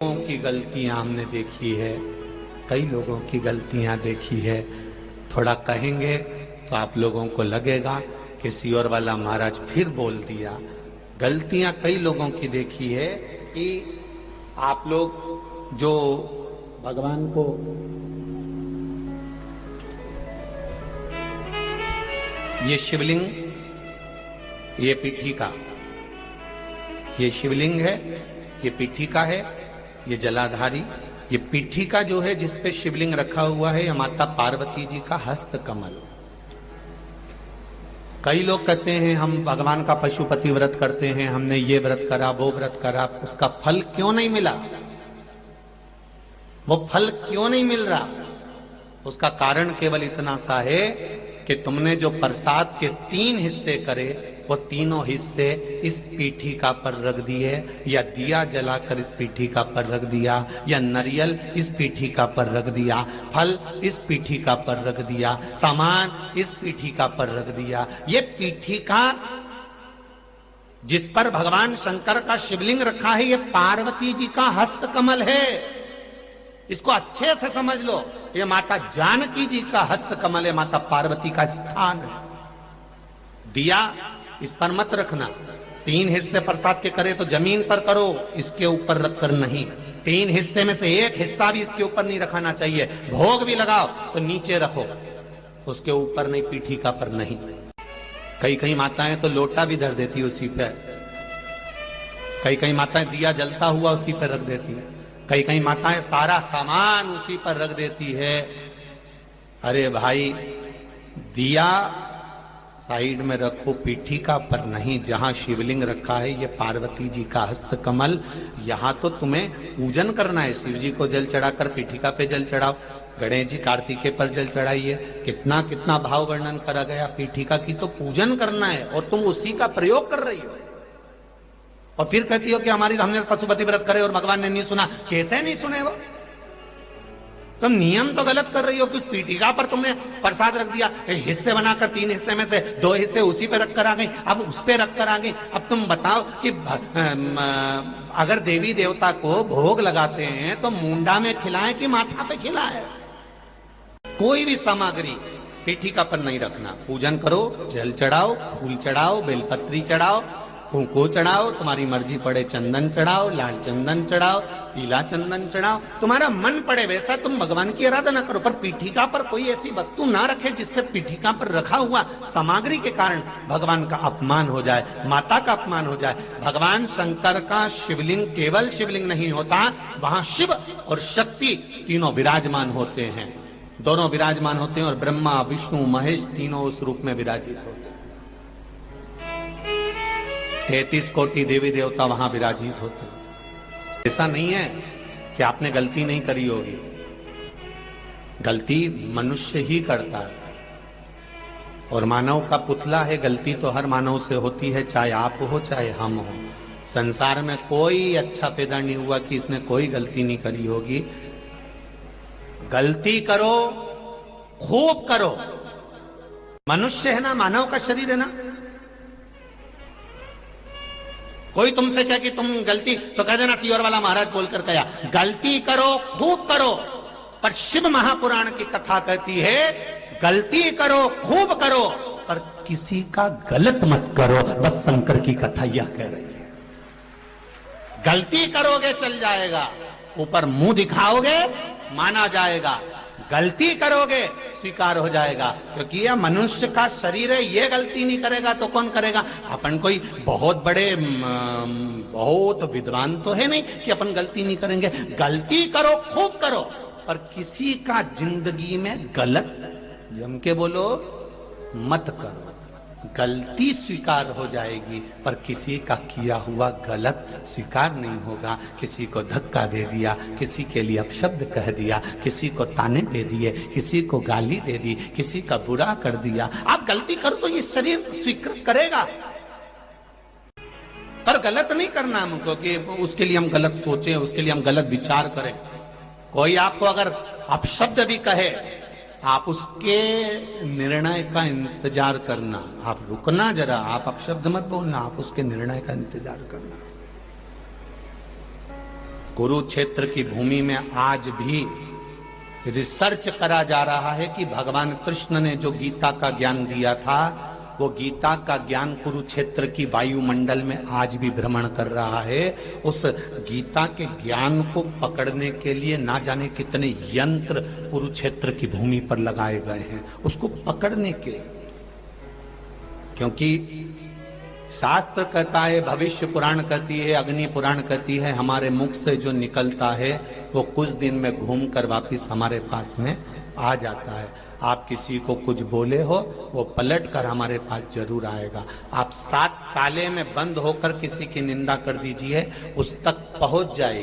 लोगों की गलतियां हमने देखी है, कई लोगों की गलतियां देखी है। थोड़ा कहेंगे तो आप लोगों को लगेगा कि सियोर वाला महाराज फिर बोल दिया। गलतियां कई लोगों की देखी है कि आप लोग जो भगवान को ये शिवलिंग, ये पीठिका, ये शिवलिंग है, ये पीठिका है, ये जलाधारी, ये पीठिका जो है जिस पे शिवलिंग रखा हुआ है, यह माता पार्वती जी का हस्त कमल। कई लोग कहते हैं हम भगवान का पशुपति व्रत करते हैं, हमने ये व्रत करा, वो व्रत करा, उसका फल क्यों नहीं मिला? वो फल क्यों नहीं मिल रहा? उसका कारण केवल इतना सा है कि तुमने जो प्रसाद के 3 हिस्से करे, वो तीनों हिस्से इस पीठिका पर रख दिए, या दिया जलाकर इस पीठिका पर रख दिया, या नारियल इस पीठिका पर रख दिया, फल इस पीठिका पर रख दिया, सामान इस पीठिका पर रख दिया। ये पीठिका जिस पर भगवान शंकर का शिवलिंग रखा है, ये पार्वती जी का हस्त कमल है। इसको अच्छे से समझ लो, ये माता जानकी जी का हस्त कमल है, माता पार्वती का स्थान है। दिया इस पर मत रखना। 3 हिस्से प्रसाद के करे तो जमीन पर करो, इसके ऊपर रखकर नहीं। 3 हिस्से में से 1 हिस्सा भी इसके ऊपर नहीं रखाना चाहिए। भोग भी लगाओ तो नीचे रखो, उसके ऊपर नहीं, पीठिका पर नहीं। कई माताएं तो लोटा भी धर देती है उसी पे। कई माताएं दिया जलता हुआ उसी पर रख देती है। कई माताएं सारा सामान उसी पर रख देती है। अरे भाई, दिया साइड में रखो, पीठिका पर नहीं। जहां शिवलिंग रखा है, ये पार्वती जी का हस्त कमल, यहां तो तुम्हें पूजन करना है। शिव जी को जल चढ़ाकर पीठिका पे जल चढ़ाओ, गणेश जी कार्तिकेय पर जल चढ़ाइए। कितना कितना भाव वर्णन करा गया। पीठिका की तो पूजन करना है और तुम उसी का प्रयोग कर रही हो, और फिर कहती हो कि हमने पशुपति व्रत करे और भगवान ने नहीं सुना। कैसे नहीं सुने? वो तुम नियम तो गलत कर रही हो कि उस पीठिका पर तुमने प्रसाद रख दिया, हिस्से बनाकर 3 हिस्से में से 2 हिस्से उसी पे रख कर आ गई, अब उस पे रख कर आ गई। अब तुम बताओ कि अगर देवी देवता को भोग लगाते हैं तो मुंडा में खिलाएं कि माथा पे खिलाएं? कोई भी सामग्री पीठिका पर नहीं रखना। पूजन करो, जल चढ़ाओ, फूल चढ़ाओ, बेलपत्री चढ़ाओ, कुंकू चढ़ाओ, तुम्हारी मर्जी पड़े चंदन चढ़ाओ, लाल चंदन चढ़ाओ, पीला चंदन चढ़ाओ, तुम्हारा मन पड़े वैसा तुम भगवान की आराधना करो। पर पीठिका पर कोई ऐसी वस्तु ना रखे जिससे पीठिका पर रखा हुआ सामग्री के कारण भगवान का अपमान हो जाए, माता का अपमान हो जाए। भगवान शंकर का शिवलिंग केवल शिवलिंग नहीं होता, वहां शिव और शक्ति तीनों विराजमान होते हैं। दोनों विराजमान होते हैं, और ब्रह्मा विष्णु महेश तीनों उस रूप में विराजित होते हैं। 33 कोटि देवी देवता वहां विराजित होते हैं। ऐसा नहीं है कि आपने गलती नहीं करी होगी। गलती मनुष्य ही करता है, और मानव का पुतला है। गलती तो हर मानव से होती है, चाहे आप हो चाहे हम हो। संसार में कोई अच्छा पैदा नहीं हुआ कि इसने कोई गलती नहीं करी होगी। गलती करो, खूब करो। मनुष्य है ना, मानव का शरीर है ना। कोई तुमसे कहे कि तुम गलती, तो कह देना सियोर वाला महाराज बोलकर कहा, गलती करो, खूब करो। पर शिव महापुराण की कथा कहती है, गलती करो, खूब करो, पर किसी का गलत मत करो। बस शंकर की कथा यह कह रही है। गलती करोगे चल जाएगा, ऊपर मुंह दिखाओगे माना जाएगा, गलती करोगे स्वीकार हो जाएगा। क्योंकि यह मनुष्य का शरीर है, ये गलती नहीं करेगा तो कौन करेगा? अपन कोई बहुत बड़े बहुत विद्वान तो है नहीं कि अपन गलती नहीं करेंगे। गलती करो, खूब करो, पर किसी का जिंदगी में गलत, जम के बोलो, मत करो। गलती स्वीकार हो जाएगी, पर किसी का किया हुआ गलत स्वीकार नहीं होगा। किसी को धक्का दे दिया, किसी के लिए अपशब्द कह दिया, किसी को ताने दे दिए, किसी को गाली दे दी, किसी का बुरा कर दिया। आप गलती करो तो ये शरीर स्वीकृत करेगा, पर गलत नहीं करना हमको कि उसके लिए हम गलत सोचें, उसके लिए हम गलत विचार करें। कोई आपको अगर अपशब्द भी कहे, आप उसके निर्णय का इंतजार करना। आप रुकना जरा, आप अपशब्द मत बोलना, आप उसके निर्णय का इंतजार करना। कुरुक्षेत्र की भूमि में आज भी रिसर्च करा जा रहा है कि भगवान कृष्ण ने जो गीता का ज्ञान दिया था, वो गीता का ज्ञान कुरुक्षेत्र की वायुमंडल में आज भी भ्रमण कर रहा है। उस गीता के ज्ञान को पकड़ने के लिए ना जाने कितने यंत्र कुरुक्षेत्र की भूमि पर लगाए गए हैं उसको पकड़ने के, क्योंकि शास्त्र कहता है, भविष्य पुराण कहती है, अग्नि पुराण कहती है, हमारे मुख से जो निकलता है वो कुछ दिन में घूम कर वापिस हमारे पास में आ जाता है। आप किसी को कुछ बोले हो, वो पलट कर हमारे पास जरूर आएगा। आप 7 ताले में बंद होकर किसी की निंदा कर दीजिए, उस तक पहुंच जाएगी।